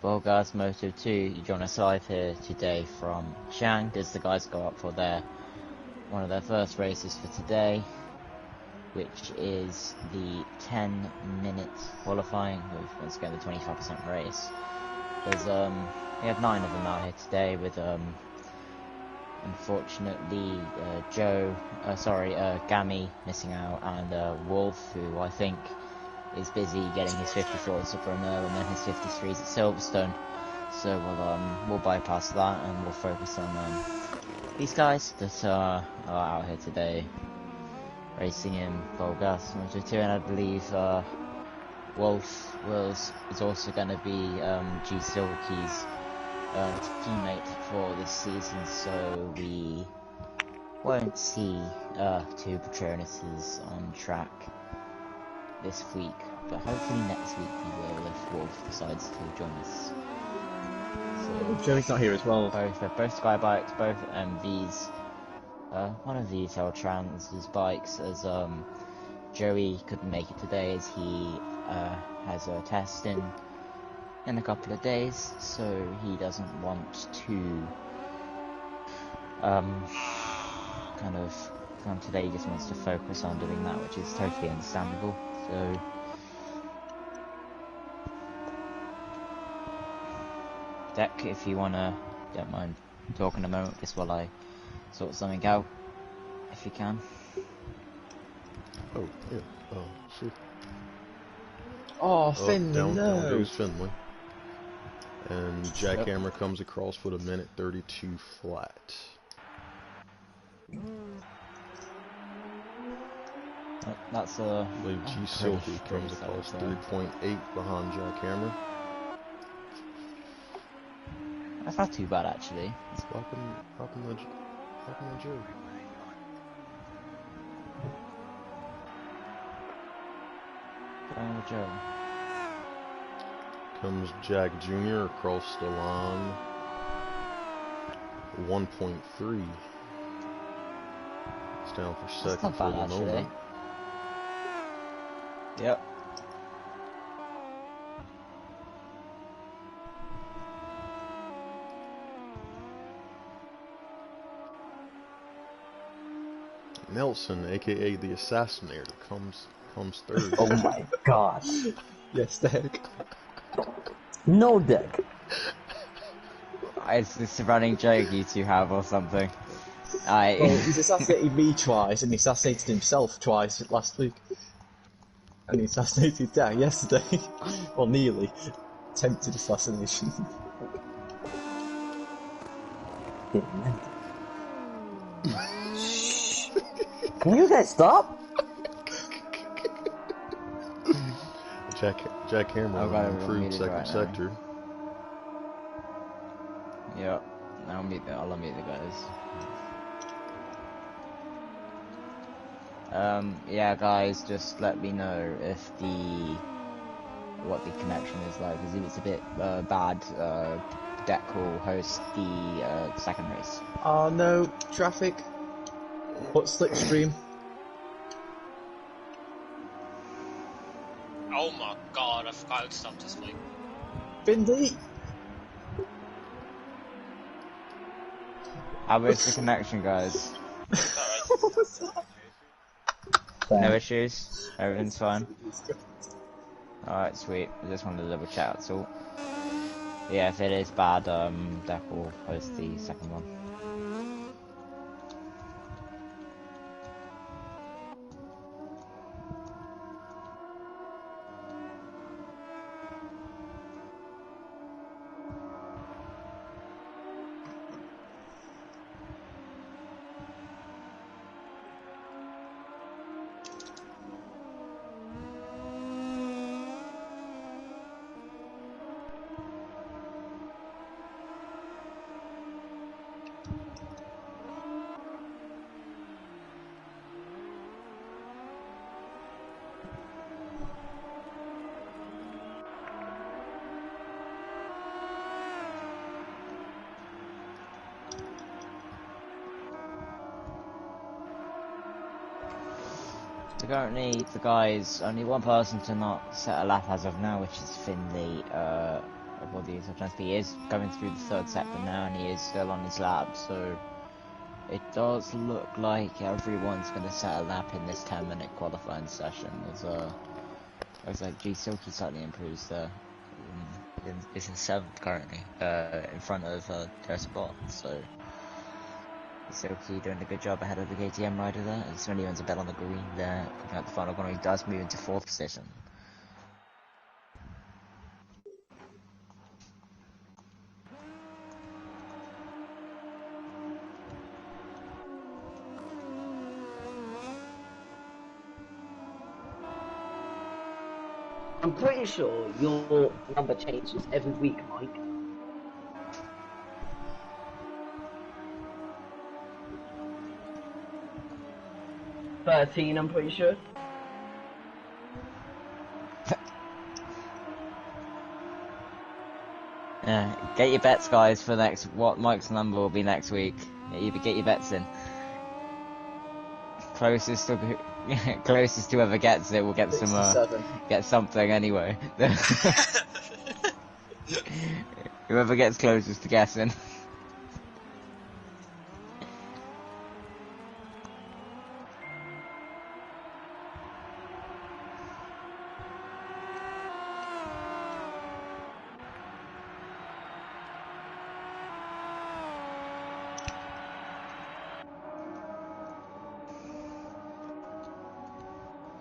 VollGazz Moto2. You join us live here today from Chang as the guys go up for one of their first races for today, which is the 10-minute qualifying with, once again, the 25% race. There's we have 9 of them out here today with unfortunately Gammy missing out, and Wolf, who I think is busy getting his 54s at Brno and then his 53s at Silverstone. So we'll bypass that and we'll focus on these guys that are out here today racing in VollGazz Moto2, and I believe Wolf is also going to be G Silky's teammate for this season, so we won't see two Patronuses on track this week, but hopefully next week we will if Wolf decides to join us. So Joey's not here as well. Both Sky bikes, both MVs. One of these are Trans's bikes, as Joey couldn't make it today as he has a test in a couple of days, so he doesn't want to kind of come today. He just wants to focus on doing that, which is totally understandable. So Deck, if you don't mind talking a moment just while I sort something out, if you can. Oh, yeah. Oh, shit. Oh, Finn, down no! goes Finley. And Jackhammer comes across with a minute 32 flat. That's I believe G Silky comes across 3.8 behind Jackhammer. That's not too bad, actually. It's popping the Joe. Joe. Comes Jack Jr. across the line. 1.3. It's down for second for the moment. Yep. Nelson, aka the Assassinator, comes third. Oh my god. Yes, Deck. No, Deck. It's this running joke you two have or something. Well, he's assassinated me twice, and he assassinated himself twice last week. And he assassinated Dad yesterday. Well, nearly. Attempted assassination. Can you guys stop? Jackhammer improved second sector. Yep. I'll meet the guys. Yeah, guys, just let me know if what the connection is like, because if it's a bit bad, Deck will host the second race. Oh no, traffic. What slipstream? Oh my god, I forgot how to stop this fight. Bindi! How is the connection, guys? No issues? Everything's fine? Alright, sweet. I just wanted to double check, that's all. Yeah, if it is bad, Deck will host the second one. So currently, the guys, only one person to not set a lap as of now, which is Finley. Well, the sometimes, but he is going through the third sector now, and he is still on his lap, so it does look like everyone's going to set a lap in this 10-minute qualifying session. Looks like G Silky slightly improves there. Is in 7th currently, in front of their spot, so Silky doing a good job ahead of the KTM rider there. It's when he earns a bet on the green there, coming out the final corner. He does move into 4th position. I'm pretty sure your number changes every week, Mike. $13, I'm pretty sure. Yeah, get your bets, guys, for what Mike's number will be next week. Get your bets in. Closest to whoever gets it will get get something anyway. Whoever gets closest to guessing.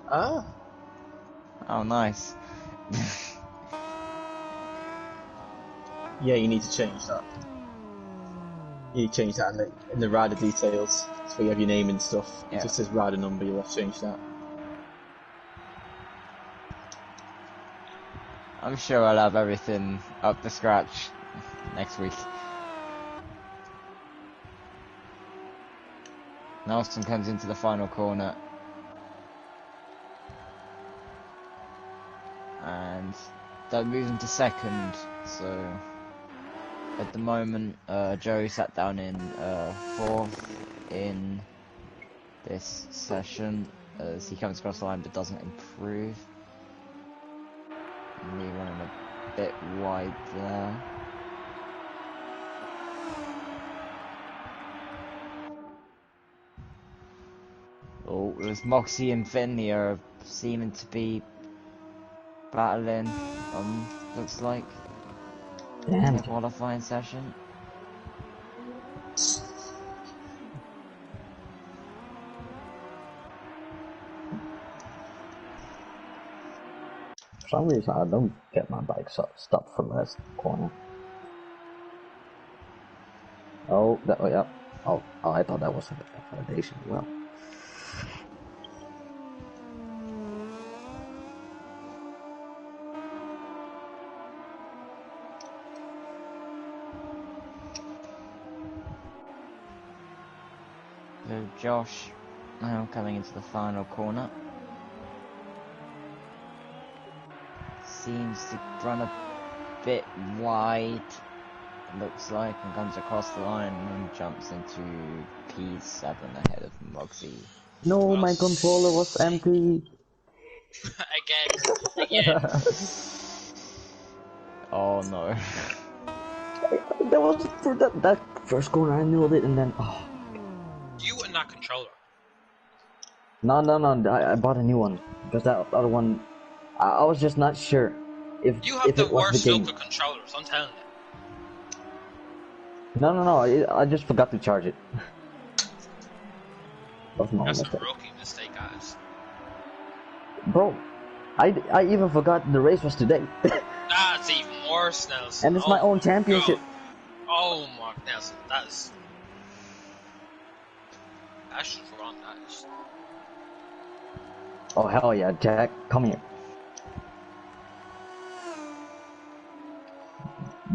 Ah. Oh, nice. Yeah, you need to change that. You need to change that in the rider details. So you have your name and stuff. Yeah. It just says rider number, you'll have to change that. I'm sure I'll have everything up to scratch next week. Nelson comes into the final corner. And that moves him to 2nd, so at the moment Joe sat down in 4th in this session as he comes across the line but doesn't improve. And he running a bit wide there. Oh, there's Moxie and Finley are seeming to be battling, looks like, in the qualifying session. For some reason, I don't get my bike stopped for last corner. Oh, yeah. Oh, I thought that was a validation as well. So Josh now coming into the final corner. Seems to run a bit wide, looks like, and comes across the line and jumps into P7 ahead of Moxie. No, my controller was empty. Again. Oh no. That was for that first corner. I nailed it, and then You and that controller. No. I bought a new one because that other one, I was just not sure if You have if the it was worst the game. look of controllers, I'm telling you. No. I just forgot to charge it. That's my That's a mistake. rookie mistake, guys. Bro, I even forgot the race was today. That's even worse, Nelson. And it's my own championship. God. Oh, Mark Nelson, that should run, that is. Oh hell yeah, Jack, come here.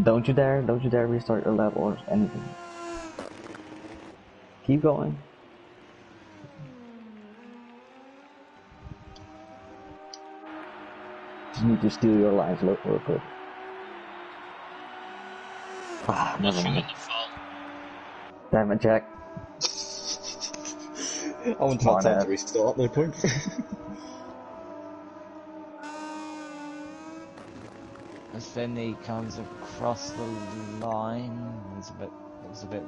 Don't you dare restart your lap or anything. Keep going. Just need to steal your lines real quick. Ah, Not never you in mind. the fall. Damn it, Jack. I want to Come on, time Ed. to restart, no point. As Finley comes across the line. It's a bit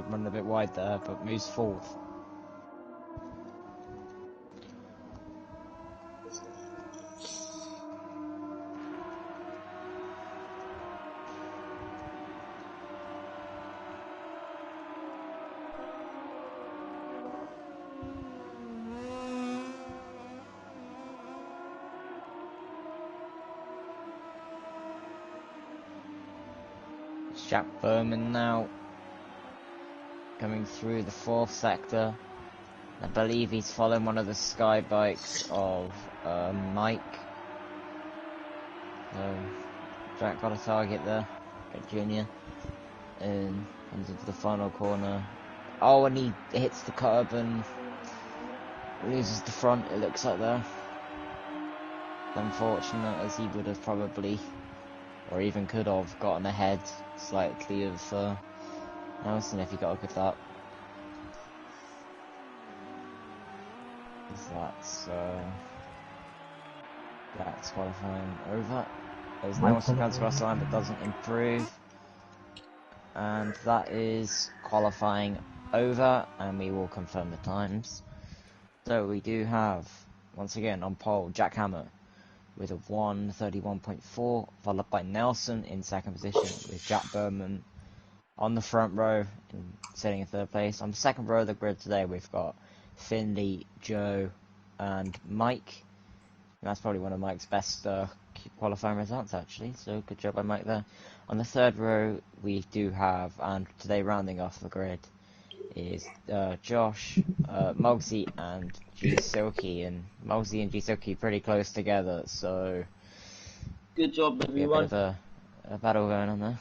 running a bit wide there, but moves fourth. Jack Berman now coming through the fourth sector. I believe he's following one of the sky bikes of Mike. So Jack got a target there, Junior, and comes into the final corner. Oh, and he hits the curb and loses the front, it looks like there. Unfortunate, as he would have probably, or even could have, gotten ahead slightly of Nelson if he got a good lap. That's qualifying over. As Nelson comes across the line but doesn't improve. And that is qualifying over, and we will confirm the times. So we do have, once again, on pole, Jack Hammer with a 1:31.4, followed by Nelson in second position, with Jack Berman on the front row, sitting in third place. On the second row of the grid today, we've got Finley, Joe, and Mike. And that's probably one of Mike's best qualifying results, actually, so good job by Mike there. On the third row, we do have, and today rounding off the grid, is Josh, Mogsy, and G Silky, and Mogsy and G Silky pretty close together, so Good job, everyone. a bit of a battle going on there.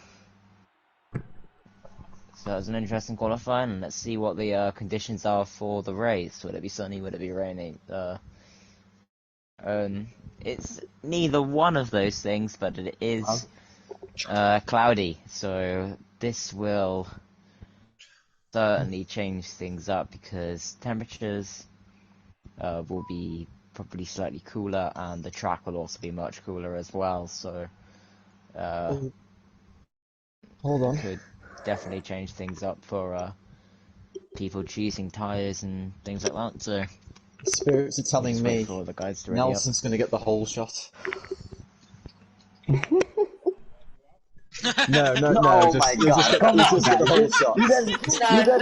So it was an interesting qualifying, and let's see what the conditions are for the race. Would it be sunny? Would it be raining? It's neither one of those things, but it is cloudy, so this will certainly change things up, because temperatures will be probably slightly cooler, and the track will also be much cooler as well, so Hold on. could definitely change things up for people choosing tyres and things like that, so Spirits are telling just wait me for the guys to ready up. Nelson's going to get the whole shot. No, Oh just, my you'll just God, get the whole shot. You guys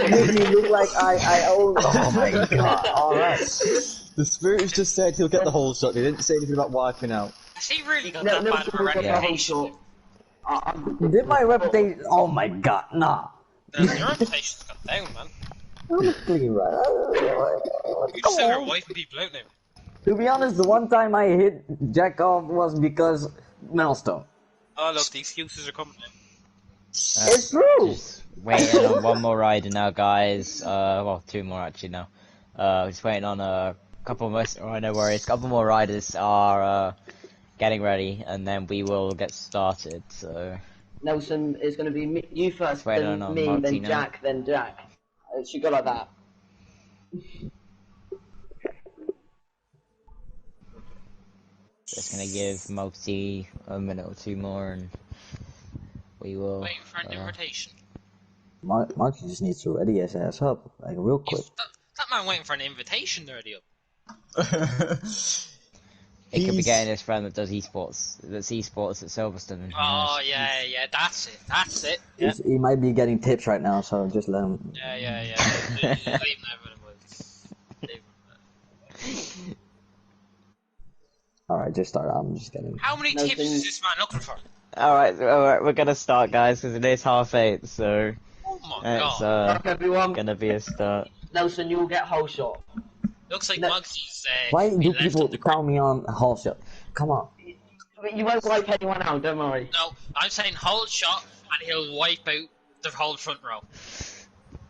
make me look like I own. Oh my god! All right. The Spirits just said he'll get the whole shot. They didn't say anything about wiping out. Has he really got No, that bad of a we'll get the whole reputation? shot. Did my reputation? Oh my god! Nah. Your reputation's gone down, man. Honestly, right? You just start wiping people out now. To be honest, the one time I hit Jack off was because milestone. Oh look, the excuses are coming in. It's true. Just waiting on one more rider now, guys. Well, two more actually now. Just waiting on a couple more. Oh, no worries. A couple more riders are getting ready, and then we will get started. So Nelson is going to be you first, wait then on me, Marty then now. Jack, then Jack. It should go like that. Just gonna give Multi a minute or two more, and we will. Waiting for an invitation. Mark just needs to ready his ass up, like real quick. That man waiting for an invitation to ready up. He could be getting his friend that does esports. That's esports at Silverstone. and who Oh knows. yeah, that's it. Yeah, He might be getting tips right now, so just let him. yeah. Leave him there for the woods. Leave him there. Alright, just start. I'm just getting. How many tips is this man looking for? Alright, we're gonna start, guys, because it is 8:30, so Oh my it's god. Everyone, gonna be a start. Nelson, you'll get whole shot. Looks like No. Mugsy's Why been do left people on the call me on whole shot? Come on. You won't wipe anyone out, don't worry. No, I'm saying hold shot, and he'll wipe out the whole front row.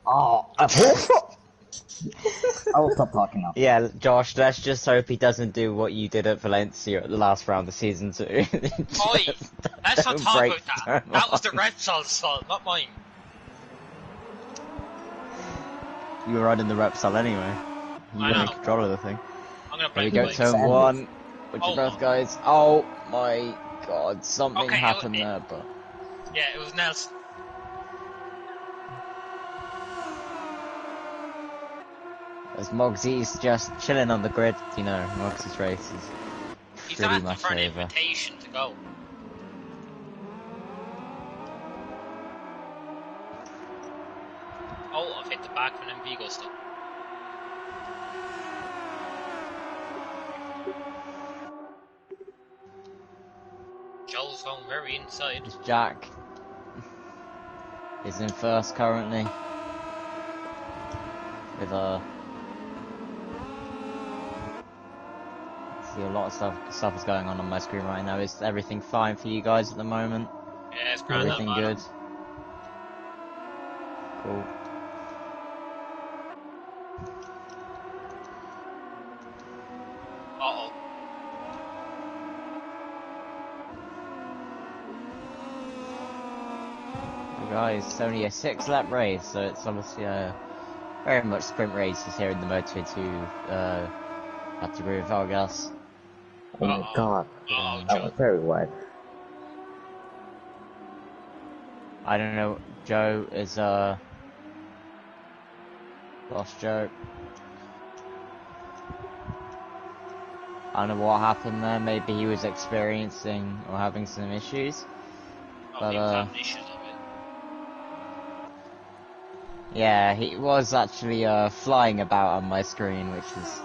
Oh, a whole shot. I will stop talking now. Yeah, Josh, let's just hope he doesn't do what you did at Valencia at the last round of season 2. Oi, let's not talk break about that. time That was off. the Repsol's fault, not mine. You were riding the Repsol anyway. You I were in know. control of the thing. I'm gonna Here we break go, the turn legs. 1. With your Oh breath, my. guys. Oh my God, something Okay, happened there, but... Yeah, it was Nelson. As Moggsy's just chilling on the grid, you know, Moggsy's race is He's pretty asking much for an over. invitation to go. Oh, I've hit the back of an Envigo stop. Joel's going very inside. As Jack is in first currently. With see a lot of stuff is going on my screen right now. Is everything fine for you guys at the moment? Yeah, it's grand. Everything good? Cool. Uh-oh. Guys, it's only a 6-lap race, so it's obviously very much sprint races here in the Moto2 category of VollGazz. Oh my god. Uh-oh, That Joe. was very wide. I don't know, Joe is lost Joe. I don't know what happened there, maybe he was experiencing or having some issues. Oh, he was having issues of it. Yeah, he was actually flying about on my screen, which is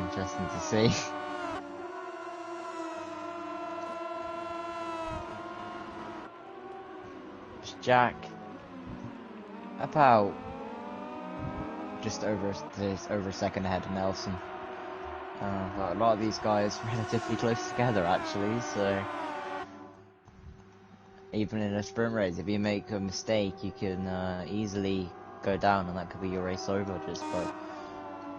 interesting to see. Jack, about just over a second ahead of Nelson. But a lot of these guys relatively close together actually, so even in a sprint race, if you make a mistake, you can easily go down, and that could be your race over just by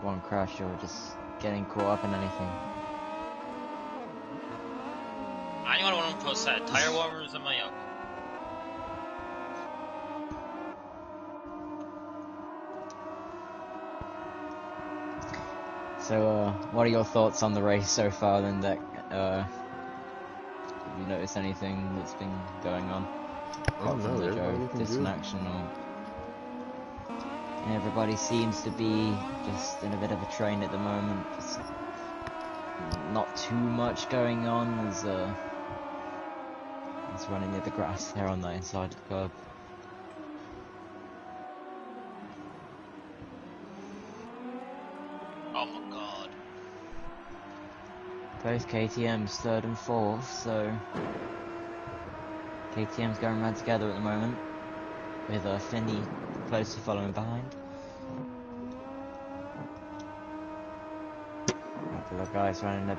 one crash or just getting caught up in anything. Anyone want to put a set of tire warmers in my yoke? So, what are your thoughts on the race so far then, Deck? Have you noticed anything that's been going on? Oh no, everybody looking good. Disconnection or... Everybody seems to be just in a bit of a train at the moment. Just not too much going on. There's it's running near the grass there on the inside of the curb. Oh my god. Both KTM's 3rd and 4th, so KTM's going around together at the moment, with Finney closely following behind. A couple of guys running a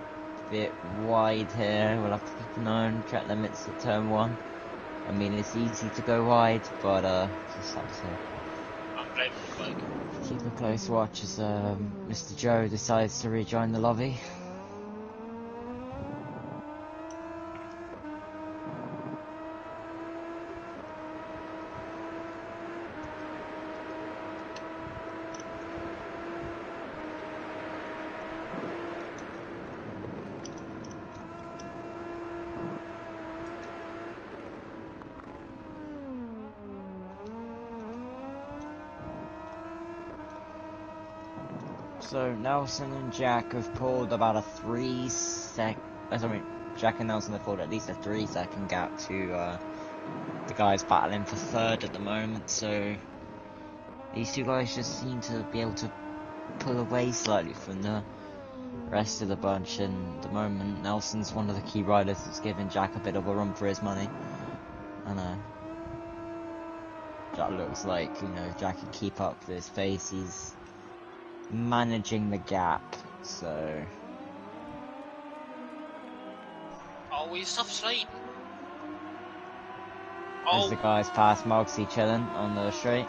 bit wide here. We'll have to keep an eye on track limits at turn 1. I mean, it's easy to go wide, but just have to I'm blaming the bike. keep a close watch as Mr. Joe decides to rejoin the lobby. So Nelson and Jack have pulled about a 3 sec. Jack and Nelson have pulled at least a 3-second gap to the guys battling for 3rd at the moment. So these two guys just seem to be able to pull away slightly from the rest of the bunch. And at the moment, Nelson's one of the key riders that's giving Jack a bit of a run for his money. And Jack looks like, you know, Jack can keep up this pace. He's managing the gap, so... Oh, will you stop sliding? As Oh, the guys pass Mogsy chilling on the straight,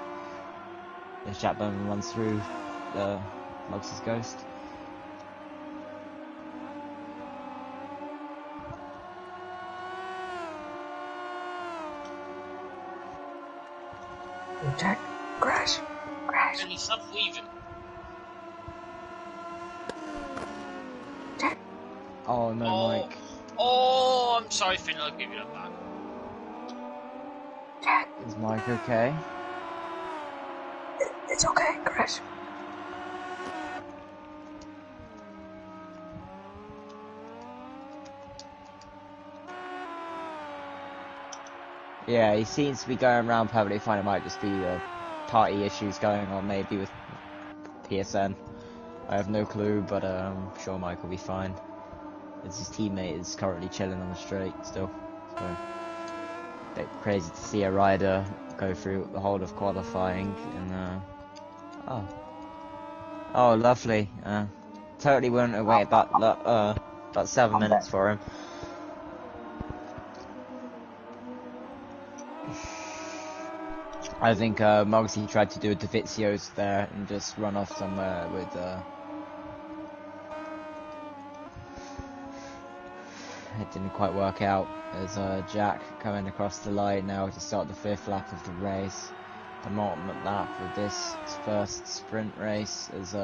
as Jack Bowman runs through Mogsy's ghost. Jack, crash, crash. can you stop weaving? Oh no, Oh. Mike. Oh, I'm sorry, Finn, I'll give you that back. Is Mike okay? It's okay, Chris. Yeah, he seems to be going around perfectly fine. It might just be party issues going on, maybe with PSN. I have no clue, but I'm sure Mike will be fine. As his teammate is currently chilling on the straight still. So, a bit crazy to see a rider go through the whole of qualifying and oh, lovely. Totally wouldn't have waited about 7 minutes for him. I think Mogsy tried to do a Davizios there and just run off somewhere with it didn't quite work out as Jack coming across the line now to start the 5th lap of the race. The penultimate lap of this first sprint race as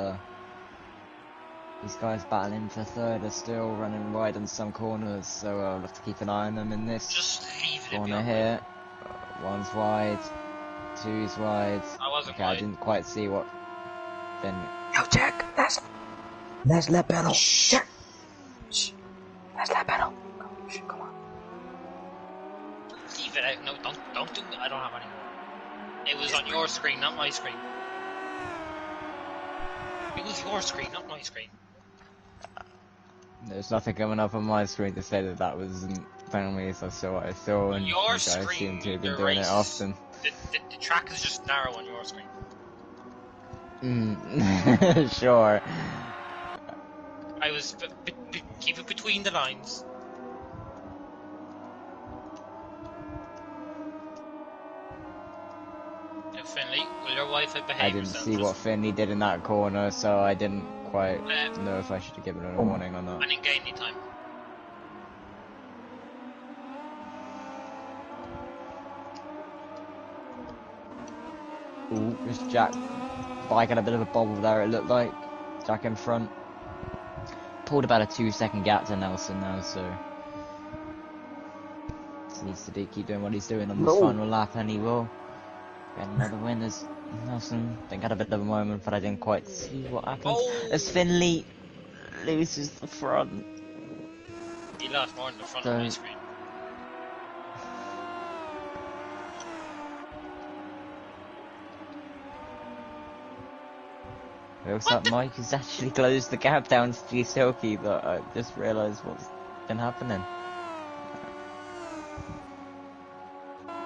these guys battling for 3rd are still running wide on some corners, so I'll have to keep an eye on them in this Just leave it. corner here. One's wide. 2's wide. I wasn't Okay, wide. I didn't quite see what. Then. Yo, Jack, that's lap pedal. Jack. Shh. That's lap pedal. Come on. Leave it out. No, don't do it. I don't have any. It was on your screen, not my screen. It was your screen, not my screen. There's nothing coming up on my screen to say that wasn't penalty, so I saw what I saw, and Your you guys screen, seem to have been the doing it race- often. The track is just narrow on your screen. Sure. I was keep it between the lines. Now, Finley, will your Wi-Fi behave I didn't yourself? see what Finley did in that corner, so I didn't quite know if I should have given it a warning or not. I didn't gain any time. Ooh, just Jack bike had a bit of a bobble there, it looked like. Jack in front. Pulled about a 2-second gap to Nelson now, so just needs to keep doing what he's doing on this final lap, and he will get another win as Nelson. I think had a bit of a moment, but I didn't quite see what happened. As Finley loses the front. He lost more in the front of my screen. Looks like Mike has actually closed the gap down to Giselki, but I just realised what's been happening.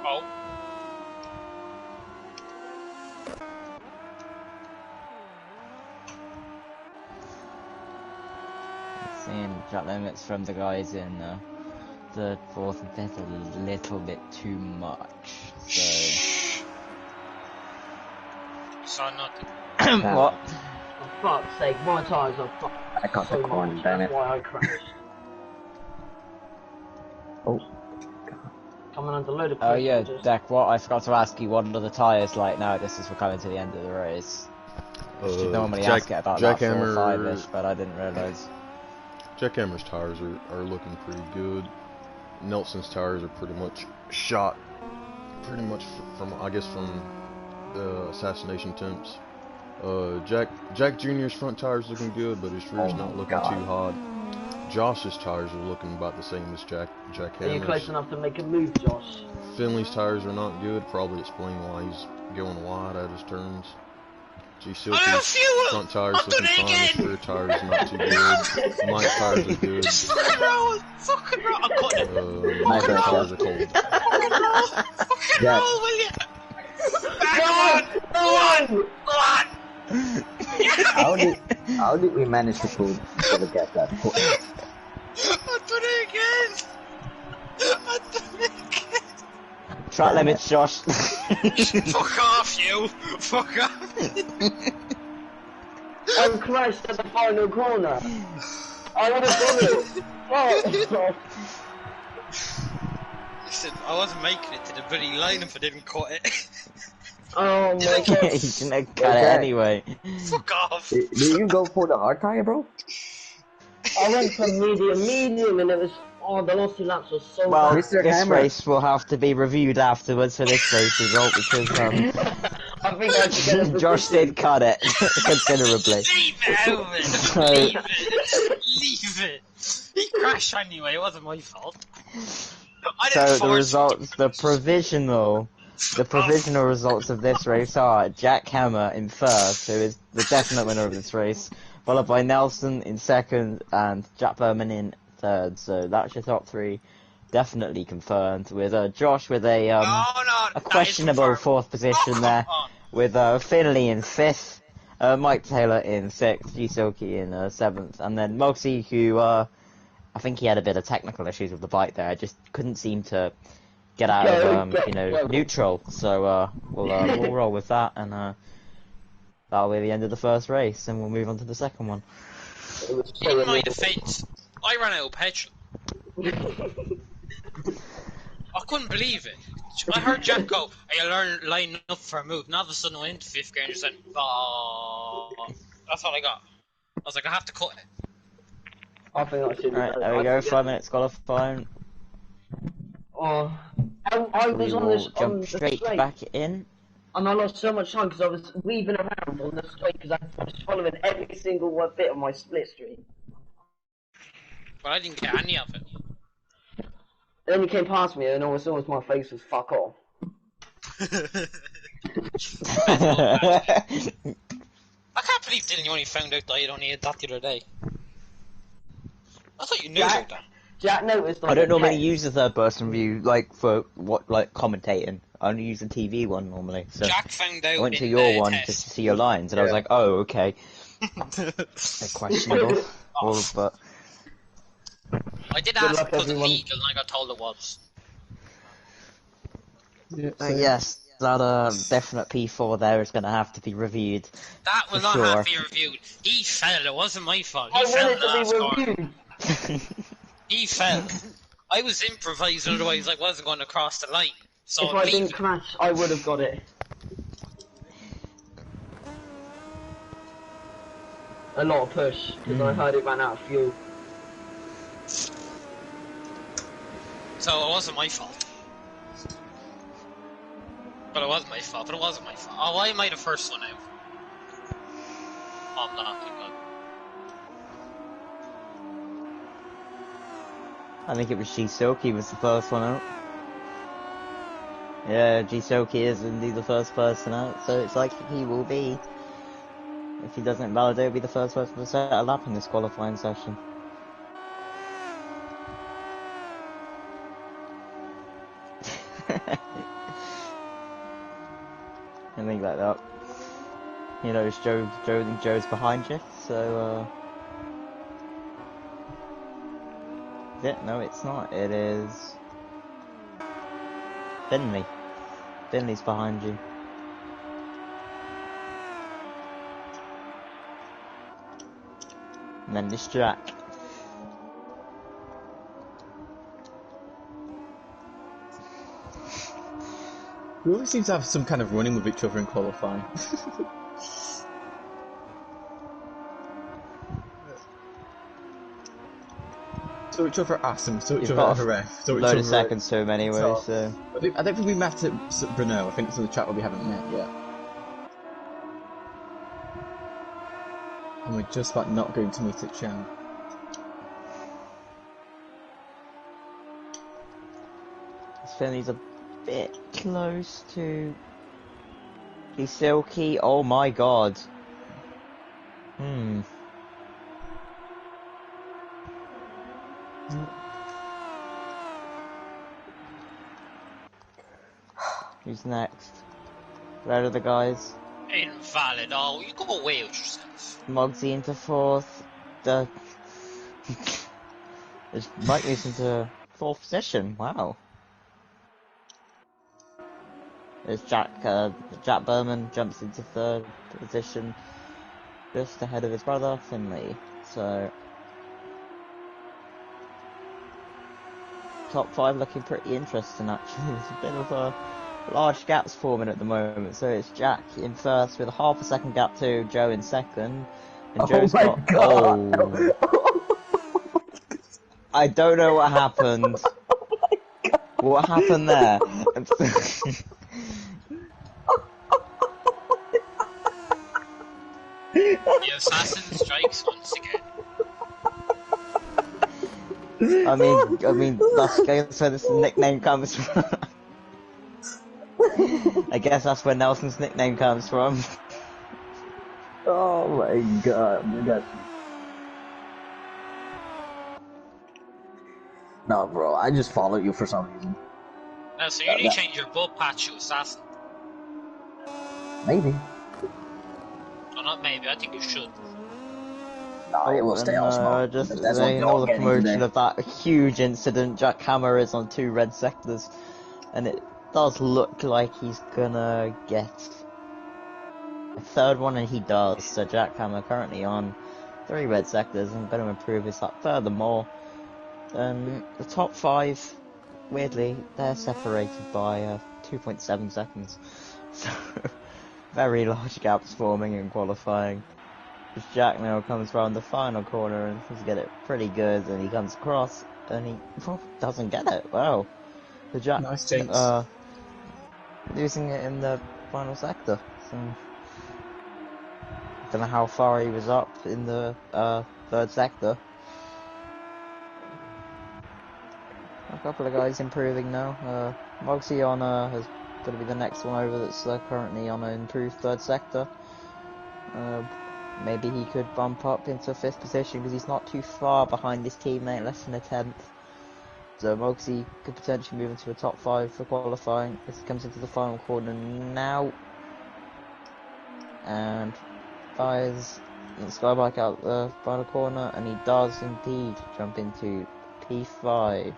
Oh. Seeing track limits from the guys in 3rd, 4th and 5th a little bit too much, so... Saw nothing. What? For fuck's sake, my tyres are fucked. I got so the corner, much. damn That's it. why I crashed. Oh. Coming under load of Oh pressure. yeah, just- Deck, what I forgot to ask you, what are the tyres like now this is we're coming to the end of the race? I should normally ask it about that 4 or 5-ish, but I didn't realise. Jackhammer's tires are looking pretty good. Nelson's tires are pretty much shot, pretty much from I guess from the assassination attempts. Jack Jr.'s front tires looking good, but his rear's not looking too hot. Josh's tires are looking about the same as Are you close Jackhammer's. enough to make a move, Josh? Finley's tires are not good, probably explain why he's going wide at his turns. G Silky's front tires looking fine, his rear tires not too good. Mike's tires are good. Just fucking roll! Fucking roll! I'm cutting it! Mike's tires are cold. Fucking roll! Fucking Yeah. roll, will you? Go on! How did we manage to pull the gap that quick? I done it again! I done it again! Track limits, Josh. Fuck off, you! Fuck off! I crashed at the final corner. I would have done it. Oh. Listen, I wasn't making it to the bloody line if I didn't cut it. Oh my You god. shouldn't have cut it Okay. anyway. Fuck off! Do you go for the hard tire, bro? I went from medium, and it was, the last 2 laps was so Well, bad. Mr. this Hammer. race will have to be reviewed afterwards for this race result because I think I should get a Josh position. did cut it considerably. Leave it out, man. So- Leave it. Leave it. He crashed anyway, it wasn't my fault. I didn't So the force results, the provisional results of this race are Jack Hammer in first, who is the definite winner of this race, followed by Nelson in second and Jack Berman in third. So that's your top 3, definitely confirmed. With Josh with a No, a that is questionable confirmed. 4th position Oh, there, come on. with Finley in 5th, Mike Taylor in 6th, G Silky in 7th, and then Moxie, who I think he had a bit of technical issues with the bike there. I just couldn't seem to get out of neutral. So we'll roll with that, and that'll be the end of the first race, and we'll move on to the second one. It was so In my annoying. defence, I ran out of petrol. I couldn't believe it. I heard Jack go, "Hey, I learned line up for a move." Now all of a sudden I went into 5th gear and just went, "Oh." That's all I got. I was like, I have to cut it. I think I should. Right, there we go. 5 minutes qualifying. Oh, I was We on will this on jump the straight straight, back in. and I lost so much time because I was weaving around on the straight because I was following every single bit of my split stream. But I didn't get any of it. Then he came past me, and all I saw was my face was fuck off. I can't believe Dylan, you only found out that I only had that the other day. I thought you knew about that. Jack noticed. I don't normally use the third person view for commentating. I only use the TV one normally. So Jack found out I went to in your the one test. just to see your lines, and I was like, oh, okay. They're questionable. But I did Good ask luck, if it was everyone. illegal, and I got told it was. yes, that definite P4 there is going to have to be reviewed. That will For not sure. have to be reviewed. He fell, it wasn't my fault. He I fell in wanted the to last be corner. reviewed. He fell. I was improvising, otherwise I wasn't going to cross the line. So If I leave didn't it. crash, I would have got it. A lot of push because I heard it ran out of fuel. So it wasn't my fault. But it wasn't my fault, but it wasn't my fault. Oh, why am I the first one out? Oh, I'm not, thank God. I think it was G Silky was the first one out. Yeah, G Silky is indeed the first person out, so it's like he will be. If he doesn't validate, he'll be the first person to set a lap in this qualifying session. I think like that. You know, it's Joe's behind you, so is it? No, it's not. It is Finley. Finley's behind you. And then this Jack. We always seem to have some kind of running with each other in qualifying. So each other asked them, so each You've other got at a ref, so each Load other of seconds to him anyway, so. I don't think we met at Brno. I think it's in the chat where we haven't met yet. And we're just about not going to meet at Chang. Finley's a bit close to the Silky. Oh my god. Who's next? Where are the guys? Invalid. Oh, you go away with yourself. Mogsy into 4th. There's Mike moves into 4th position. Wow. There's Jack Berman jumps into 3rd position, just ahead of his brother Finley. So top 5 looking pretty interesting actually. There's a bit of large gaps forming at the moment. So it's Jack in 1st with a half a second gap to Joe in 2nd, and Joe's my got God. I don't know what happened. What happened there? The assassin strikes once again. I mean, that's where this nickname comes from. I guess that's where Nelson's nickname comes from. Oh my god, my god. No, bro, I just follow you for some reason. Now, so you need to change your butt patch to assassin. Maybe. Or not maybe, I think you should. No, it will stay all small. Just That's what saying they're all all the getting promotion today. of that huge incident. Jack Hammer is on 2 red sectors, and it does look like he's gonna get a 3rd one, and he does. So Jack Hammer currently on 3 red sectors and going to improve his lap furthermore. The top 5, weirdly, they're separated by 2.7 seconds. So very large gaps forming in qualifying. As Jack now comes around the final corner and he's get it pretty good, and he comes across and he doesn't get it. Wow, the Jack Nice jinx. losing it in the final sector. So don't know how far he was up in the 3rd sector. A couple of guys improving now. Moxiana is going to be the next one over that's currently on an improved 3rd sector. Maybe he could bump up into 5th position because he's not too far behind his teammate, less than a 10th. So Moxie could potentially move into a top 5 for qualifying as he comes into the final corner now. And fires the Skybike out the final corner, and he does indeed jump into P5.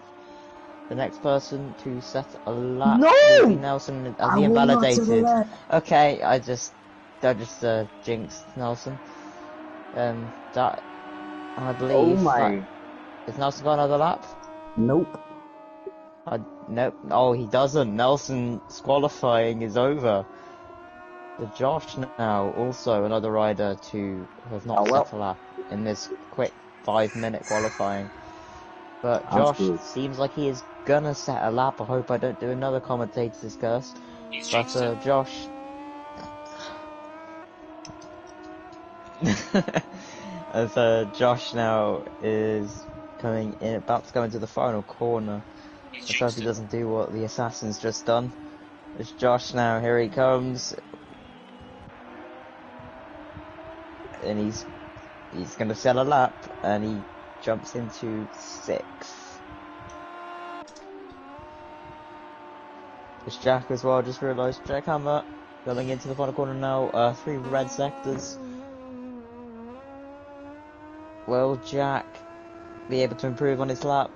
The next person to set a lap will be Nelson as he invalidated. Okay, I just jinxed Nelson. That I believe. Oh my. Has Nelson got another lap? Nope. Nope. Oh, he doesn't. Nelson's qualifying is over. The Josh now also another rider to have not set a lap in this quick 5-minute qualifying. But Josh seems like he is gonna set a lap. I hope I don't do another commentator's curse. But Josh. As Josh now is coming in, about to go into the final corner. Let's hope he doesn't do what the assassin's just done. It's Josh now, here he comes. And he's gonna set a lap, and he jumps into 6th. It's Jack as well, just realised. Jack Hammer going into the final corner now, 3 red sectors. Will Jack be able to improve on his lap?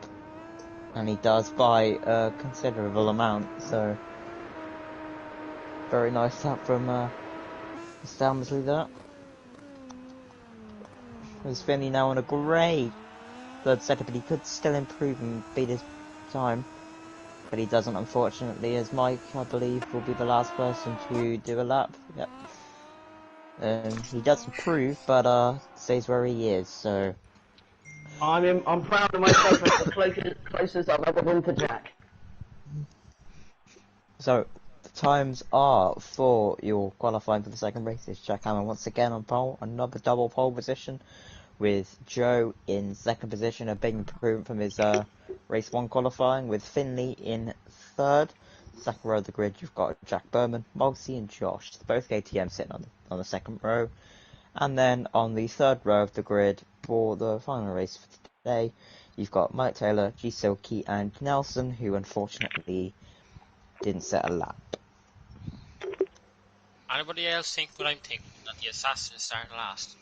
And he does by a considerable amount, so very nice lap from Stalmsley there. There's Finney now on a great 3rd sector, but he could still improve and beat his time. But he doesn't, unfortunately, as Mike, I believe, will be the last person to do a lap. Yep. He does improve, but stays where he is, so... I'm proud of myself as the closest I've ever been to Jack. So, the times are for your qualifying for the 2nd race. It's Jack Hammer once again on pole, another double pole position, with Joe in 2nd position, a big improvement from his race 1 qualifying, with Finley in 3rd. 2nd row of the grid, you've got Jack Berman, Mogsy and Josh, both KTM sitting on the 2nd row. And then on the 3rd row of the grid for the final race for today, you've got Mike Taylor, G Silky and Nelson, who unfortunately didn't set a lap. Anybody else think what I'm thinking? That the assassin is starting last?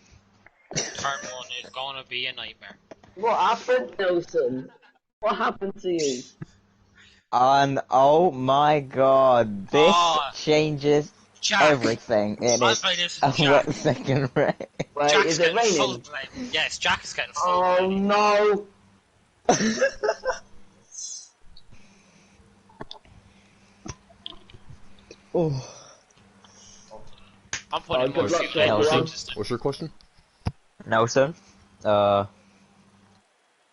Turn 1 is gonna be a nightmare. What happened, Nelson? What happened to you? And oh my god, this changes Jack. everything. It is a wet 2nd race. Wait, Jack's is it getting full raining? blame. Yes, Jack is getting full Oh blame. no! Oh. I'm putting more good luck fuel to in the everyone. system. What's your question? Nelson,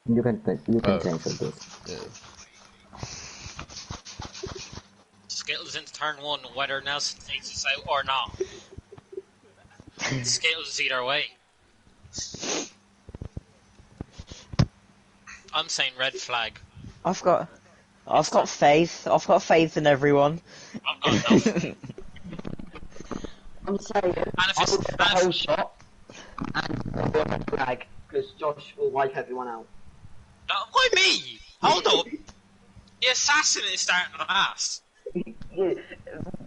You can change this. Yeah. Skittles into turn 1, whether Nelson takes us out or not. Skittles is either way. I'm saying red flag. I've got faith. I've got faith in everyone. I've got enough. I'm saying I will get the whole shot and I'll go red flag because Josh will wipe everyone out. Why me? Hold up. The assassin is starting last. Yeah.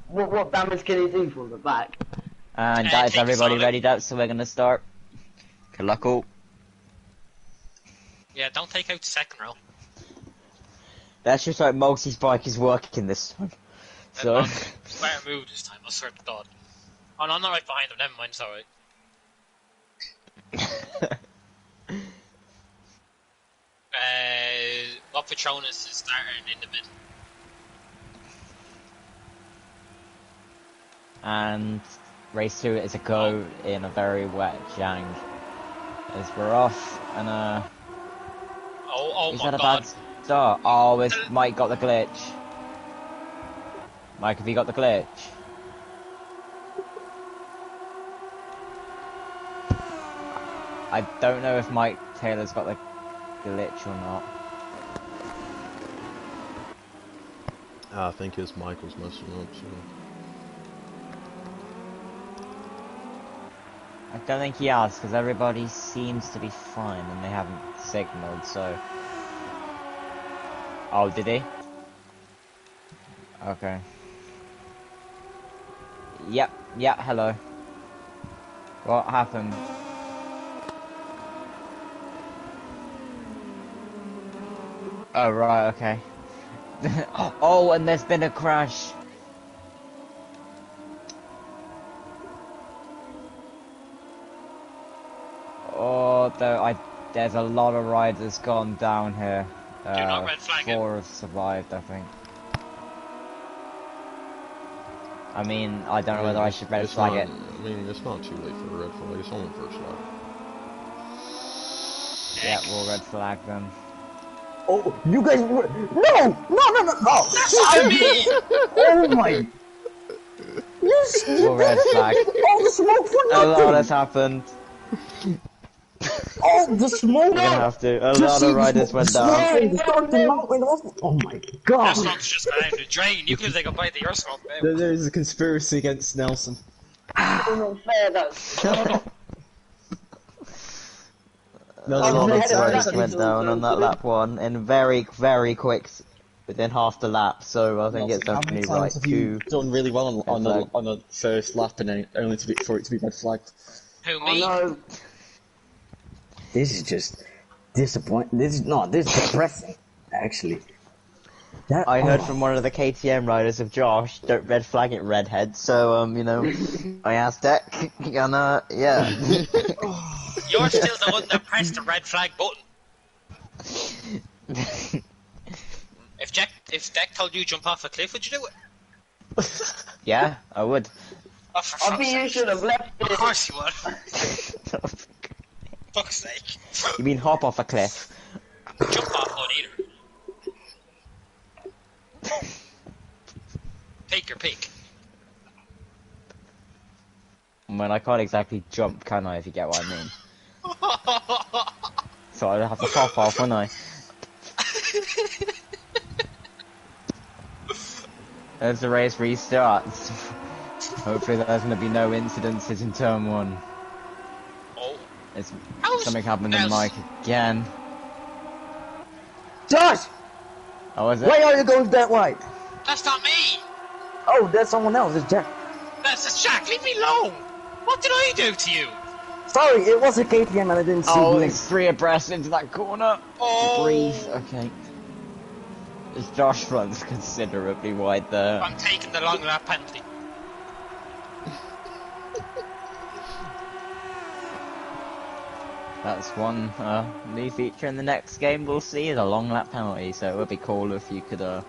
What damage can he do from the back? And that is take us everybody on. ready out, so we're gonna start. Good luck all. Yeah, don't take out the second row. That's just like Multi's bike is working this time. So Better move this time, I swear to God. Oh no, I'm not right behind him, never mind, it's alright. What Patronus is starting in the mid. and race 2 is a go in a very wet Chang. As we're off, and Oh is my that a God. bad start? Oh, it's Mike got the glitch. Mike, have you got the glitch? I don't know if Mike Taylor's got the glitch or not. I think his mic was messing up, so... I don't think he has, because everybody seems to be fine and they haven't signaled, so... Oh, did he? Okay. Yep, hello. What happened? Oh, right, okay. Oh, and there's been a crash. Oh, there's a lot of riders gone down here. Do not red flag it. 4 have survived, I think. I mean, I don't know whether I should red it's flag not, it. I mean, it's not too late for a red flag. It's only first lap. Yeah, we'll red flag them. Oh, you guys were... No! Oh, oh my... We'll red flag. Oh, the smoke for A lot nothing! has happened. Oh, the smoke! We're gonna have to. A lot of riders went down. Oh my god! Your smoke's just down the drain. You can take a bite of your smoke, babe. There's a conspiracy against Nelson. It's not fair, that's... A lot of ahead of riders that. went down on that lap 1 in very quick, within half the lap. So I think it's How many definitely times right have you to. done really well on flag. the first lap and then only for it to be red flagged? Who, Oh me? no. This is just disappointing. This is depressing, actually. I heard from one of the KTM riders of Josh, don't red flag it, redhead. So you know, I asked Deck, and yeah. You're still the one that pressed the red flag button. If Deck told you jump off a cliff, would you do it? Yeah, I would. Oh, for I fuck's think you sake. should have left Of it. course you would. Fuck's sake. You mean hop off a cliff? Jump off one either. Take your pick. I mean, I can't exactly jump, can I, if you get what I mean? So I'd have to hop off, wouldn't I? As the race restarts, hopefully there's going to be no incidences in turn 1. Oh. It's How's something happened to Nelson? Mike again. Josh! Oh, was it? Why are you going that way? That's not me! Oh, that's someone else. It's Jack. That's just Jack, leave me alone! What did I do to you? Sorry, it was a KTM and I didn't see Oh, you. it's 3 abreast into that corner. Oh. Breathe. Okay. As Josh runs considerably wide there. I'm taking the long lap penalty. That's one new feature in the next game we'll see is a long lap penalty, so it would be cool if you could Oh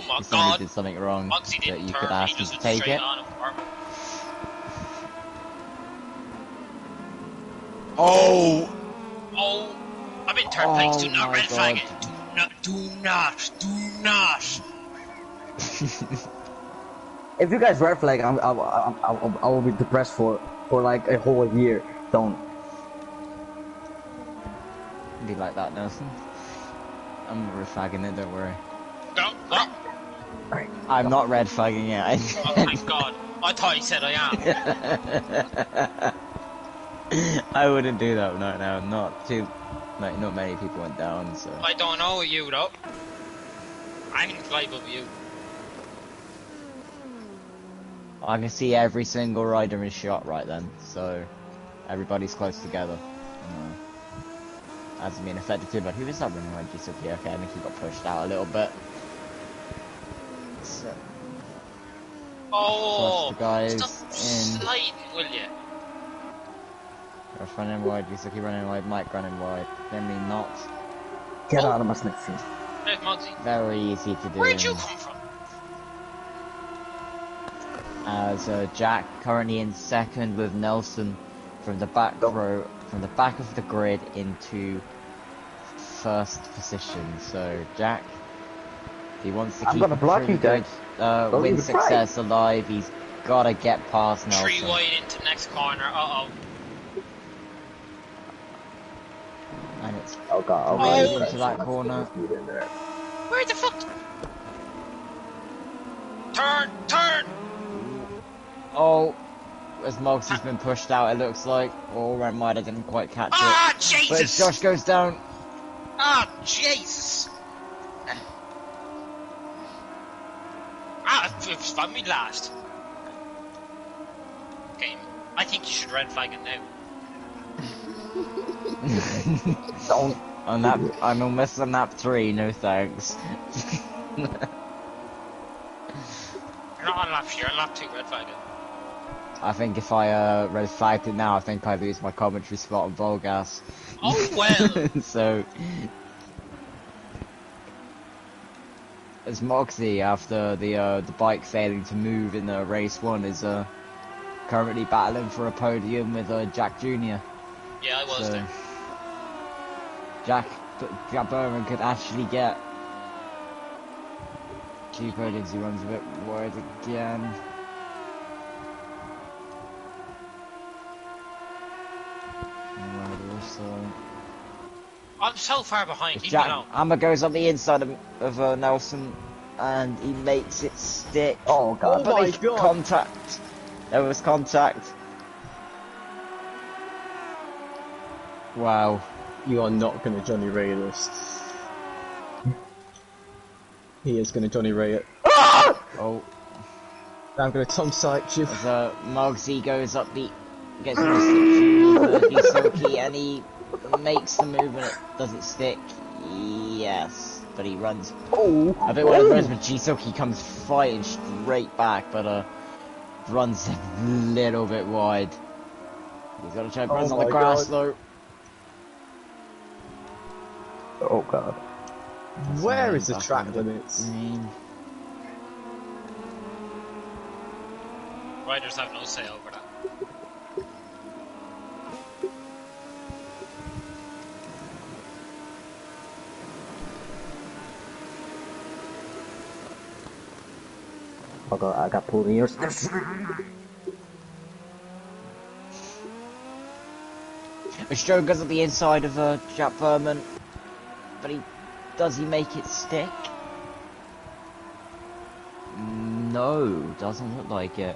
my if somebody God. did something wrong Once he that didn't you turn, could he ask them just to went take straight it. on him. Oh! Oh, I I'm in third place. Do not my red flag God. it. Do not. If you guys red flag, I will be depressed for like a whole year. Don't. Be like that, Nelson. I'm red flagging it, don't worry. No, what? I'm not red flagging it. Oh, thank God. I thought he said I am. I wouldn't do that right now. Not many people went down, so. I don't know you though. I think it's liable with you. I can see every single rider in shot right then, so everybody's close together. Hasn't been affected too bad. Who was that running like Giuseppe? Okay, I think he got pushed out a little bit. So, Oh, the guys stop in. sliding, will you? Rush running wide, Giuseppe running wide, Mike running wide. Finley not. Get out of my snake feed. There's Muggsy. Very easy to do. Where'd you come from? As Jack currently in second with Nelson from the back row, from the back of the grid into first position. So Jack, if he wants to I'm keep gonna block you, good win even try. success alive, he's gotta get past Nelson. 3 wide into next corner. Uh oh. And it's Oh God! right Oh. into that corner. Where the fuck? Turn! Oh, as Moggs has been pushed out, it looks like. Oh, Red Mider didn't quite catch Ah, it. But Jesus! Josh goes down. Ah, Jesus! It's fun me last. Okay, I think you should red flag it now. Don't. I'm almost on lap 3, no thanks. You're not on lap 3, you're on lap 2, red flag it. I think if I red flagged it now, I think I'd lose my commentary spot on VollGazz. Oh well! So, as Moxie, after the bike failing to move in race 1, is currently battling for a podium with Jack Jr. Yeah, I was there. Jack Bowman could actually get 2 podiums. He runs a bit wide again. I'm so far behind, leave me Jack alone. Hammer goes on the inside of Nelson, and he makes it stick. Oh God! Oh my God. Contact. There was contact. Wow. You are not going to Johnny Ray this. He is going to Johnny Ray it. Oh. I'm going to Tom Sykes you. As Mogsy goes up the, gets a Gisoki, and he makes the move, and does it stick? Yes, but he runs. Oh! I think one of those, but Gisoki comes fighting straight back, but runs a little bit wide. He's got to try and press on the my grass God. though. Oh God! Where is the Back track on the limits? green. Riders have no say over that. Oh God! I got pulled in yours. Stroh goes at the inside of Jack Berman, but does he make it stick? No, doesn't look like it.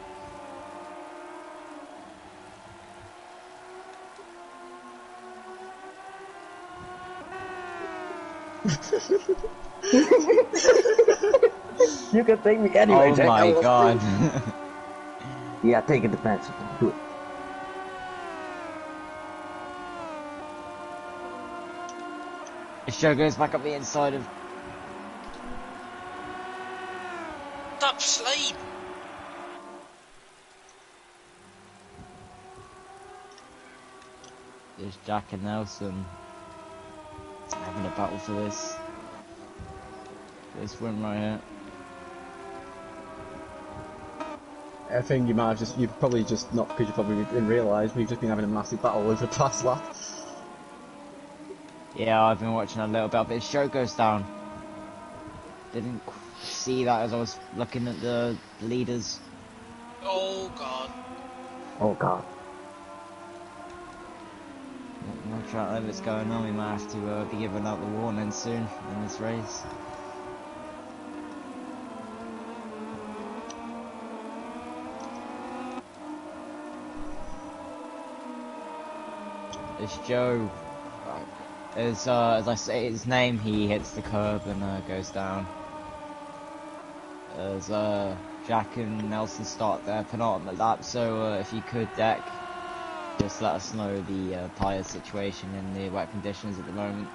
You can take me anyway, Oh Jack. my God. Yeah, take it defensive. Do it. Stroh goes back up the inside of. Stop sliding! There's Jack and Nelson having a battle for this win right here. I think you've probably just not, because you probably didn't realise, we've just been having a massive battle over the past lap. Yeah, I've been watching a little bit of it. His show goes down. Didn't see that as I was looking at the leaders. Oh god. Oh god. I'm not sure what's going on. We might have to be giving out the warning soon in this race. It's Joe. As I say his name, he hits the curb and goes down. As Jack and Nelson start their penultimate lap, so if you could, Deck, just let us know the tyre situation in the wet conditions at the moment.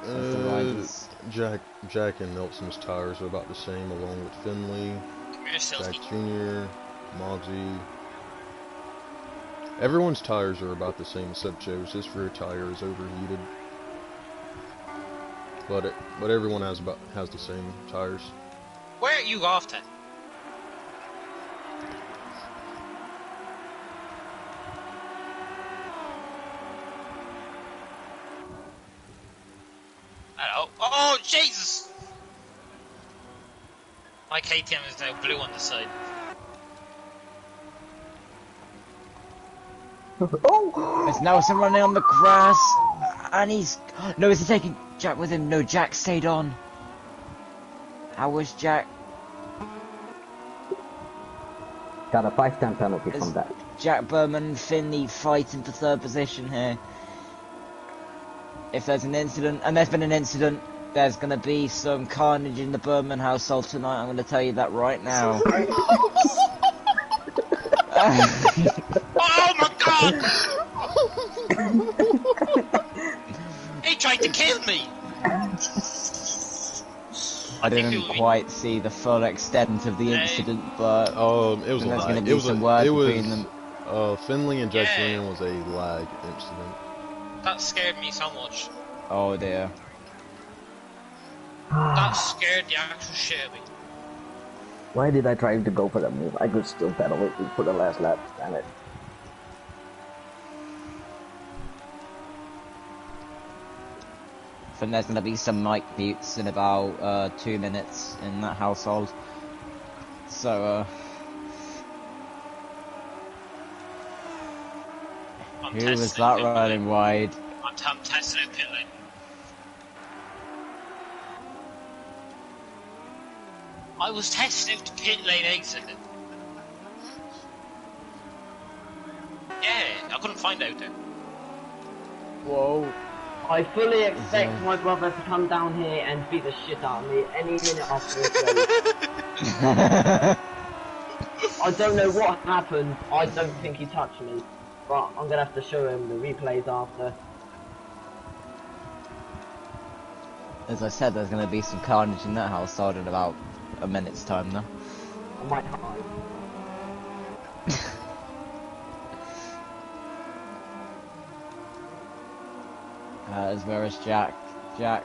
The riders. Jack and Nelson's tires are about the same, along with Finley, Jack Jr., Mogsy. Everyone's tires are about the same except Joe's. His rear tire is overheated, but everyone has the same tires. Where are you off to? Hello. Oh Jesus! My KTM is now blue on the side. Oh! There's Nelson running on the grass, and he's... No, is he taking Jack with him? No, Jack stayed on. How was Jack? Got a 5-time penalty from that. Jack Berman and Finley fighting for third position here. If there's an incident, and there's been an incident, there's going to be some carnage in the Berman household tonight. I'm going to tell you that right now. Oh my god! He tried to kill me! I didn't quite see the full extent of the incident, but it was there's going to be it was some words between them. Finley and Jack Jr. was a lag incident. That scared me so much. Oh dear. That scared the actual shit out of me. Why did I try to go for that move? I could still pedal it for the last lap, damn it. I think there's going to be some mic mutes in about 2 minutes in that household. So, who was that riding wide? I'm testing out pit lane. I was testing out the pit lane exit. Yeah, I couldn't find out there. Whoa. I fully expect my brother to come down here and beat the shit out of me any minute after this race. I don't know what happened. I don't think he touched me, but I'm gonna have to show him the replays after. As I said, there's going to be some carnage in that household in about a minute's time now. I might hide. Whereas Jack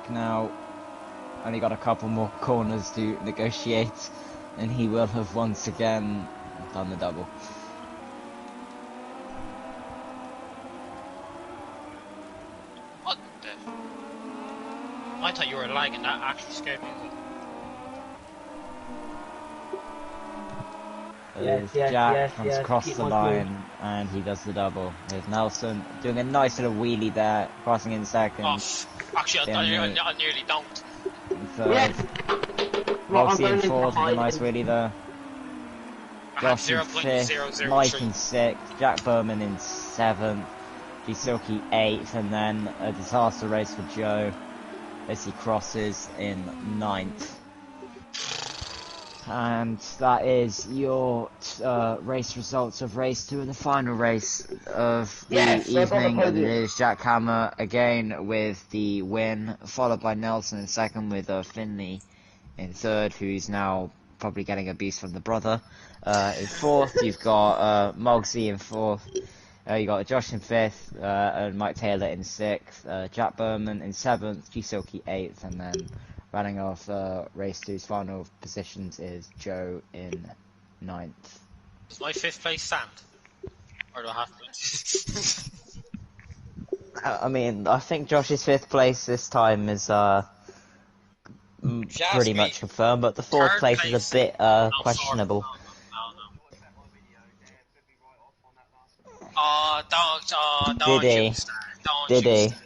now only got a couple more corners to negotiate, and he will have once again done the double. What the? I thought you were lagging. That actually scared me. Jack comes across the line and he does the double. There's Nelson doing a nice little wheelie there, crossing in second. Oh, actually, I nearly don't. Moxie in fourth with a nice wheelie there. Josh in fifth, Mike in sixth, Jack Berman in seventh, Gisilki eighth, and then a disaster race for Joe as he crosses in ninth. And that is your race results of race 2 and the final race of the evening. And it is Jack Hammer again with the win, followed by Nelson in second with Finley in third, who's now probably getting abuse from the brother. In fourth, you've got Mogsy in fourth. You got Josh in fifth, and Mike Taylor in sixth. Jack Berman in seventh, Gisilki eighth, and then running off race 2's final positions is Joe in ninth. Does my fifth place stand? Or do I have I mean, I think Josh's 5th place this time is pretty much confirmed, but the 4th place is a bit questionable. Oh, don't Did he? you start. Don't Did you he? start.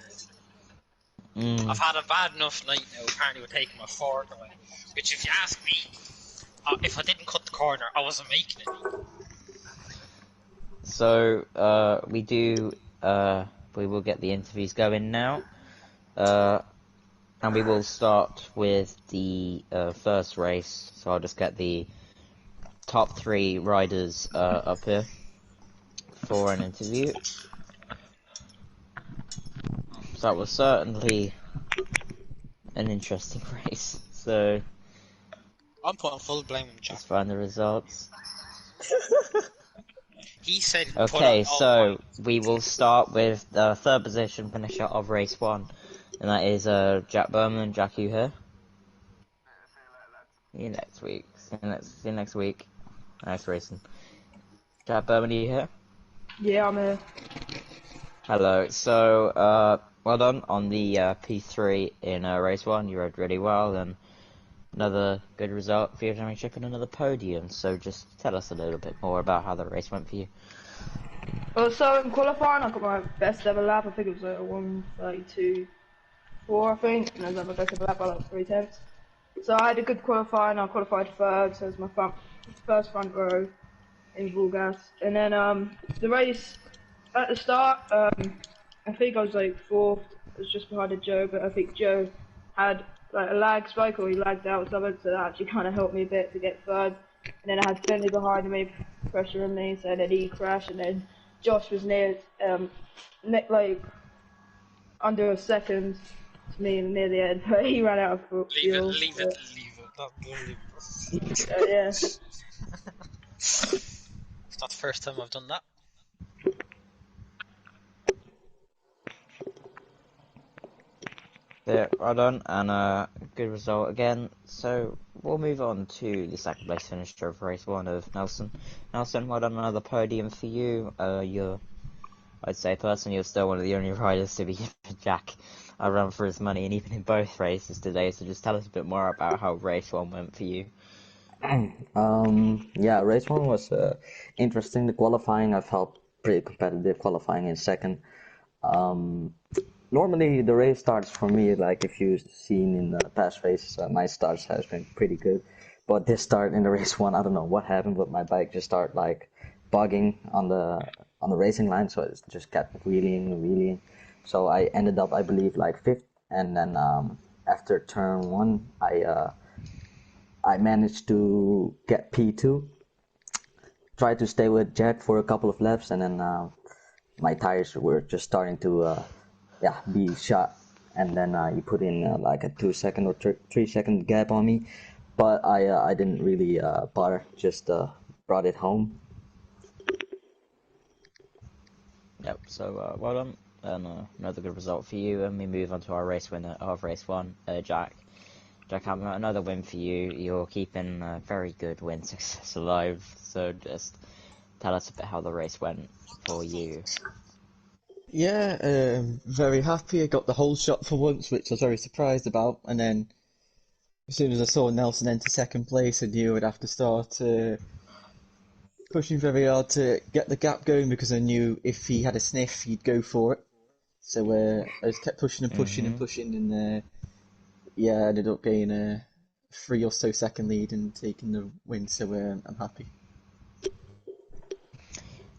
I've had a bad enough night now, apparently we're taking my 4th away. Which, if you ask me, if I didn't cut the corner, I wasn't making it. So, we will get the interviews going now. And we will start with the first race. So I'll just get the top 3 riders up here for an interview. So that was certainly an interesting race. So I'm putting full blame on Chang. let's find the results. He said. Okay, so we will start with the 3rd position finisher of race 1, and that is Jack Berman. Jack, you here? See you next week. See you next week. Nice racing. Jack Berman, are you here? Yeah, I'm here. Hello. So, well done on the P3 in race 1. You rode really well, and another good result for your championship and another podium. So, just tell us a little bit more about how the race went for you. Well, so in qualifying, I got my best ever lap. I think it was like a 1:32.4, I think, and I was my best ever lap by like 3/10. So I had a good qualifying. I qualified 3rd, so it was my first front row in VollGazz. And then the race at the start, I think I was like 4th. It was just behind Joe, but I think Joe had like a lag spike, or he lagged out or something, so that actually kind of helped me a bit to get 3rd. And then I had Finley behind me, pressuring me, so then he crashed, and then Josh was near, like under a second to me near the end, but he ran out of fuel. Leave it. Don't leave it. Yeah. It's not the first time I've done that. Yeah, well done, and good result again. So we'll move on to the 2nd place finisher of race 1 of Nelson. Nelson, well done, another podium for you. I'd say personally, you're still one of the only riders to be for Jack. I ran for his money, and even in both races today. So just tell us a bit more about how race 1 went for you. Yeah, race 1 was interesting. The qualifying, I felt pretty competitive qualifying in 2nd. Normally the race starts for me, like if you've seen in the past races, my starts has been pretty good. But this start in the race 1, I don't know what happened, but my bike just started like bugging on the racing line, so it just kept wheeling. So I ended up, I believe, like 5th, and then after turn 1, I managed to get P2. Tried to stay with Jack for a couple of laps, and then my tires were just starting to be shot, and then he put in like a 2-second or 3-second gap on me, but I didn't really bother, just brought it home. Yep, so well done, and another good result for you, and we move on to our race winner of race 1, Jack. Jack Hammer, another win for you. You're keeping very good win success alive, so just tell us a bit how the race went for you. Yeah, very happy. I got the whole shot for once, which I was very surprised about. And then, as soon as I saw Nelson enter 2nd place, I knew I'd have to start pushing very hard to get the gap going, because I knew if he had a sniff, he'd go for it. So I just kept pushing, and I ended up getting a 3 or so second lead and taking the win. So I'm happy.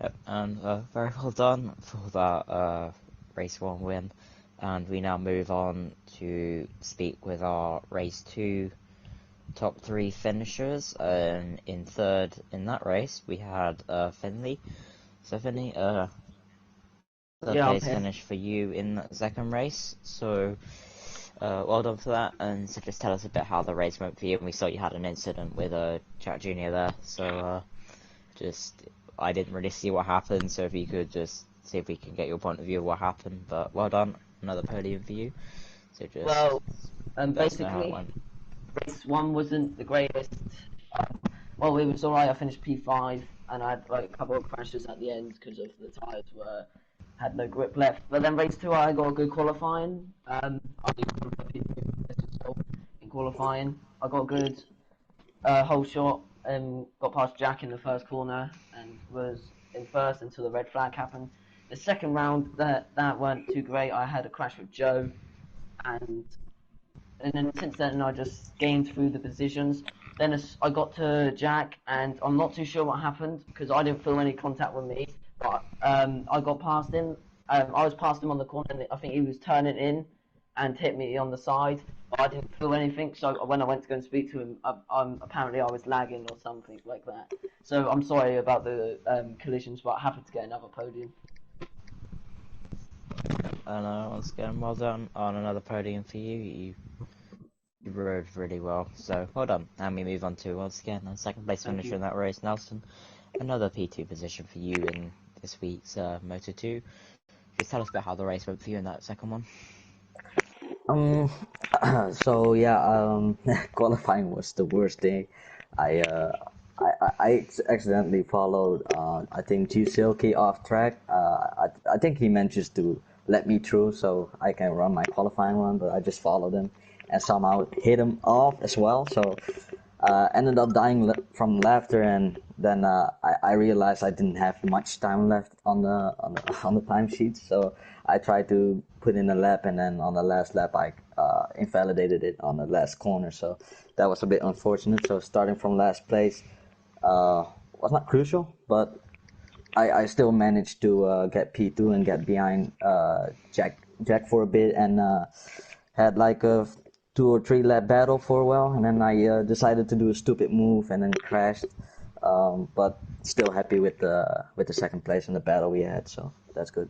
Yep, and very well done for that race 1 win, and we now move on to speak with our race 2 top 3 finishers. In 3rd in that race we had Finley. So Finley, 3rd place finish for you in that 2nd race, so well done for that. And so just tell us a bit how the race went for you. And we saw you had an incident with Jack Jr. there, so I didn't really see what happened, so if you could just see if we can get your point of view of what happened. But well done, another podium for you. So just basically, race 1 wasn't the greatest. Well, it was alright. I finished P5, and I had like a couple of crashes at the end because of the tyres had no grip left. But then race 2, I got a good qualifying. I in qualifying. I got a good whole shot and got past Jack in the first corner and was in first until the red flag happened. The second round, that weren't too great. I had a crash with Joe, and then since then I just gained through the positions. Then I got to Jack, and I'm not too sure what happened because I didn't feel any contact with me. But I got past him. I was past him on the corner, and I think he was turning in and hit me on the side. But I didn't feel anything, so when I went to go and speak to him, apparently I was lagging or something like that. So I'm sorry about the collisions, but I happened to get another podium. And once again, well done on another podium for you. You rode really well, so well done. And we move on to, once again, a second place finisher in that race, Nelson. Another P2 position for you in this week's Moto2. Just tell us about how the race went for you in that second one. So yeah, qualifying was the worst day. I accidentally followed, I think G Silky off track. I think he meant just to let me through so I can run my qualifying one, but I just followed him and somehow hit him off as well. So ended up dying from laughter, and then I realized I didn't have much time left on the timesheet. So I tried to put in a lap, and then on the last lap I invalidated it on the last corner. So that was a bit unfortunate. So starting from last place was not crucial, but I still managed to get P2 and get behind Jack for a bit, and had like a 2 or 3 lap battle for a while, and then I decided to do a stupid move and then crashed. But still happy with the second place in the battle we had, so that's good.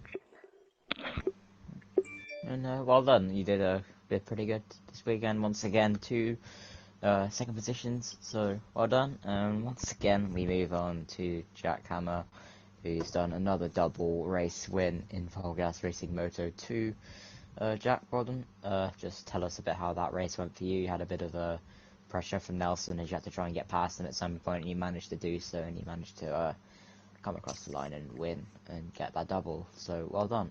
And well done, you did pretty good this weekend. Once again, 2 second positions, so well done. Once again, we move on to Jack Hammer, who's done another double race win in VollGazz Racing Moto 2. Jack, well done. Just tell us a bit how that race went for you. You had a bit of pressure from Nelson as you had to try and get past him at some point, and you managed to do so, and you managed to come across the line and win and get that double, so well done.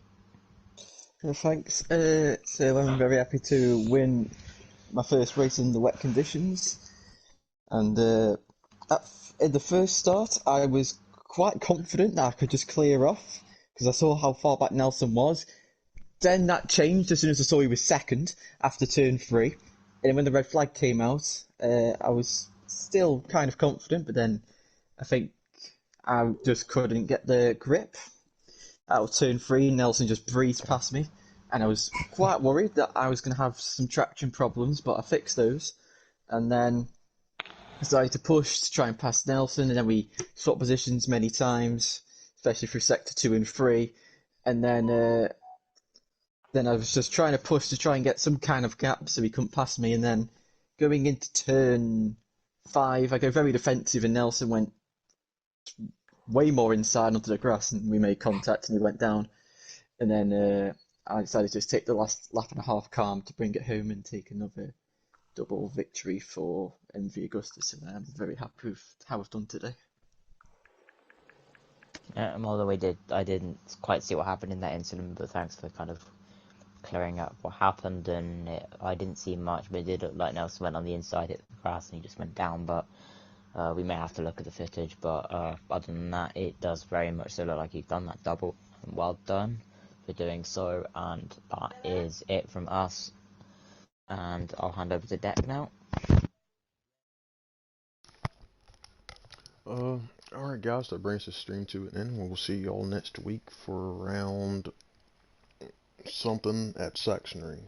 Thanks. So I'm very happy to win my first race in the wet conditions, and in the first start I was quite confident that I could just clear off because I saw how far back Nelson was. Then that changed as soon as I saw he was second after turn 3, and when the red flag came out, I was still kind of confident, but then I think I just couldn't get the grip. Out of turn 3, Nelson just breezed past me, and I was quite worried that I was going to have some traction problems, but I fixed those, and then I started to push to try and pass Nelson, and then we swapped positions many times, especially through sector 2 and 3, and then I was just trying to push to try and get some kind of gap so he couldn't pass me, and then going into turn 5, I go very defensive, and Nelson went way more inside onto the grass, and we made contact, and he went down. And then I decided to just take the last lap and a half calm to bring it home and take another double victory for MV Augustus, and I'm very happy with how I've done today. Although I didn't quite see what happened in that incident, but thanks for kind of clearing up what happened. And I didn't see much, but it did look like Nelson went on the inside, hit the grass, and he just went down. But we may have to look at the footage. But other than that, it does very much so look like you've done that double. Well done for doing so. And that is it from us. And I'll hand over to Deck now. Alright guys, that brings the stream to an end. We'll see y'all next week for round something at Saxonry.